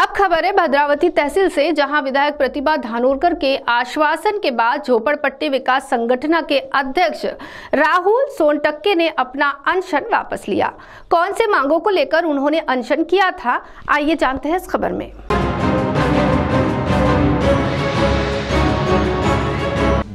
अब खबर है भद्रावती तहसील से, जहां विधायक प्रतिभा धानोरकर के आश्वासन के बाद झोपड़पट्टी विकास संगठन के अध्यक्ष राहुल सोनटक्के ने अपना अनशन वापस लिया। कौन से मांगों को लेकर उन्होंने अनशन किया था, आइए जानते हैं इस खबर में।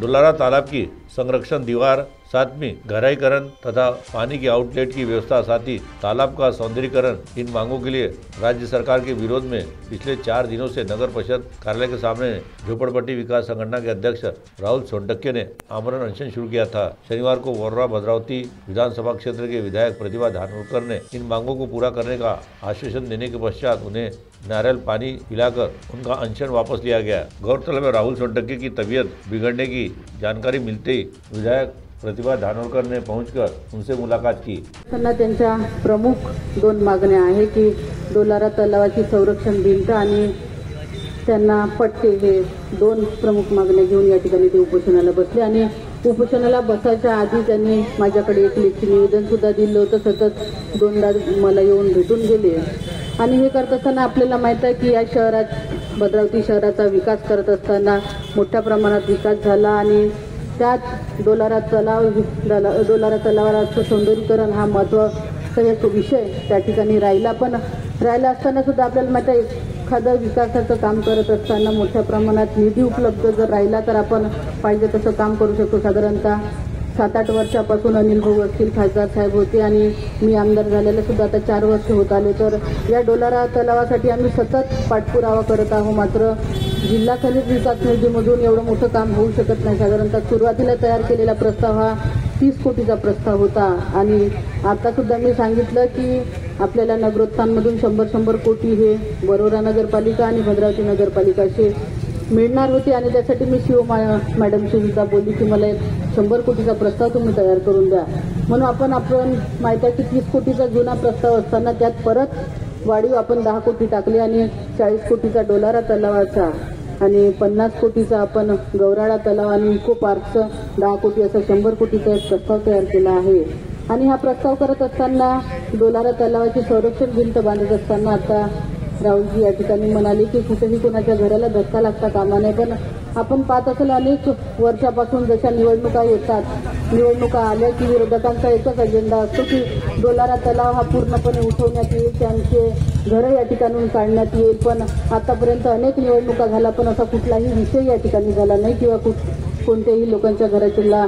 डोलारा तालाब की संरक्षण दीवार, साथ में गहराईकरण तथा पानी की आउटलेट की व्यवस्था, साथ ही तालाब का सौंदर्यीकरण, इन मांगों के लिए राज्य सरकार के विरोध में पिछले 4 दिनों से नगर परिषद कार्यालय के सामने झोपड़पट्टी विकास संगठन के अध्यक्ष राहुल सोनटक्के ने आमरण अनशन शुरू किया था। शनिवार को वर्रा भद्रावती विधानसभा क्षेत्र के विधायक प्रतिभा धानोरकर ने इन मांगों को पूरा करने का आश्वासन देने के पश्चात उन्हें नारियल पानी पिलाकर उनका अनशन वापस लिया गया। गौरतलब है, राहुल सोनटक्के की तबीयत बिगड़ने की जानकारी मिलते ही विधायक प्रतिभा धानोरकर ने पहुंचकर उनसे मुलाकात की। त्यांच्या प्रमुख 2 मागण्या आहे की डोलारा तलावाची संरक्षण भिंत आणि त्यांना पट्टे, हे 2 प्रमुख मागण्या घेऊन या ठिकाणी ते उपोषणाला बसले आणि उपोषणाला बसायच्या आधी त्यांनी माझ्याकडे एक लेखी निवेदन सुद्धा दिलं होतं। सतत 2दा मला येऊन भेटून गेले आणि हे करत असताना आपल्याला माहित आहे की या शहरात, भद्रावती शहराचा विकास करत असताना मोठ्या प्रमाणात विकास झाला आणि त्यात डोलारा तलावाचं सौंदर्यीकरण हा महत्त्वाचा एक विषय त्या ठिकाणी राहिला असताना सुद्धा आपल्याला माहिती आहे, एखादं विकासाचं काम करत असताना मोठ्या प्रमाणात निधी उपलब्ध जर राहिला तर आपण पाहिजे तसं काम करू शकतो। साधारणतः 7-8 वर्षापासून अनिल भाऊ असतील खासदार साहेब होते आणि मी आमदार झालेले सुद्धा आता 4 वर्ष होत आले, तर या डोलारा तलावासाठी आम्ही सतत पाठपुरावा करत आहोत। मात्र जिल्हा खनिज विकास निधीमधून एवढं मोठं काम होऊ शकत नाही। साधारणतः सुरुवातीला तयार केलेला प्रस्ताव हा 30 कोटीचा प्रस्ताव होता आणि आता सुद्धा मी सांगितलं की आपल्याला नगरोत्थानमधून 100 कोटी हे वरोरा नगरपालिका आणि भद्रावती नगरपालिकाचे मिळणार होते आणि त्यासाठी मी शिव मॅडमशी सुद्धा बोलली की मला एक 100 कोटीचा प्रस्ताव तुम्ही तयार करून द्या। म्हणून आपण माहिती आहे की 30 कोटीचा जुना प्रस्ताव असताना त्यात परत वाढीव आपण 10 कोटी टाकले आणि 40 कोटीचा डोलारा तलावाचा आणि 50 कोटीचा आपण गौराळा तलाव आणि इको पार्कचं 10 कोटी असा 100 कोटीचा एक प्रस्ताव तयार केला आहे। आणि हा प्रस्ताव करत असताना डोलारा तलावाची संरक्षण भिंत बांधत असताना आता राहुलजी या ठिकाणी म्हणाले की कुठेही कोणाच्या घराला धक्का लागता कामा नये। पण आपण पाहत असेल अनेक वर्षापासून जशा निवडणुका येतात, निवडणुका आल्या की विरोधकांचा एकच अजेंडा असतो की डोलारा तलाव हा पूर्णपणे उठवण्यात येईल, त्यांचे घरं या ठिकाणून काढण्यात येईल। पण आतापर्यंत अनेक निवडणुका झाला पण असा कुठलाही विषय या ठिकाणी झाला नाही किंवा कोणत्याही लोकांच्या घराला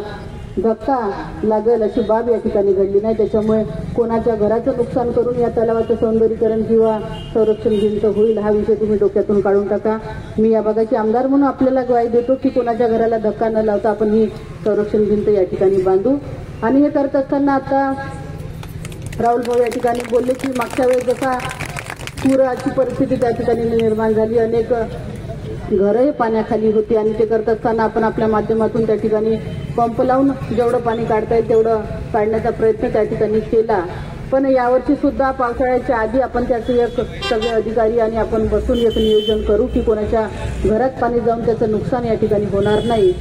धक्का लागेल अशी बाब या ठिकाणी घडली नाही। त्याच्यामुळे कोणाच्या घराचं नुकसान करून या तलावाचं सौंदर्यीकरण किंवा संरक्षण भिंत होईल हा विषय तुम्ही डोक्यातून काढून टाका। मी या भागाचे आमदार म्हणून आपल्याला ग्वाही देतो की कोणाच्या घराला धक्का न लावता आपण ही संरक्षण भिंत या ठिकाणी बांधू। आणि हे करत असताना आता राहुल भाऊ या ठिकाणी बोलले की मागच्या वेळेस जसा पुराची परिस्थिती त्या ठिकाणी निर्माण झाली, अनेक घरंही पाण्याखाली होती आणि ते करत असताना आपण आपल्या माध्यमातून त्या ठिकाणी पंप लावून जेवढं पाणी काढता येईल तेवढं काढण्याचा प्रयत्न त्या ठिकाणी केला। पण यावर्षी सुद्धा पावसाळ्याच्या आधी आपण त्याचे सगळे अधिकारी आणि आपण बसून एक नियोजन करू की कोणाच्या घरात पाणी जाऊन त्याचं नुकसान या ठिकाणी होणार नाही।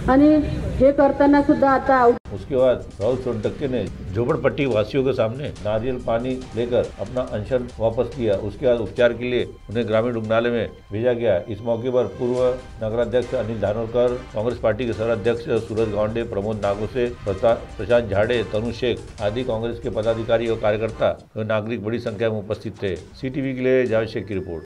आणि हे करताना सुद्धा आता उसके बाद राहुल सोनटक्के ने झोपड़पट्टी वासियों के सामने नारियल पानी लेकर अपना अनशन वापस लिया। उसके बाद उपचार के लिए उन्हें ग्रामीण रुग्णालय में भेजा गया। इस मौके पर पूर्व नगराध्यक्ष अनिल धानोरकर, कांग्रेस पार्टी के शहराध्यक्ष सूरज गावंडे, प्रमोद नागोसे, प्रशांत झाड़े, तनु शेख आदि कांग्रेस के पदाधिकारी और कार्यकर्ता और नागरिक बड़ी संख्या में उपस्थित थे। CTV के लिए जावेद शेख की रिपोर्ट।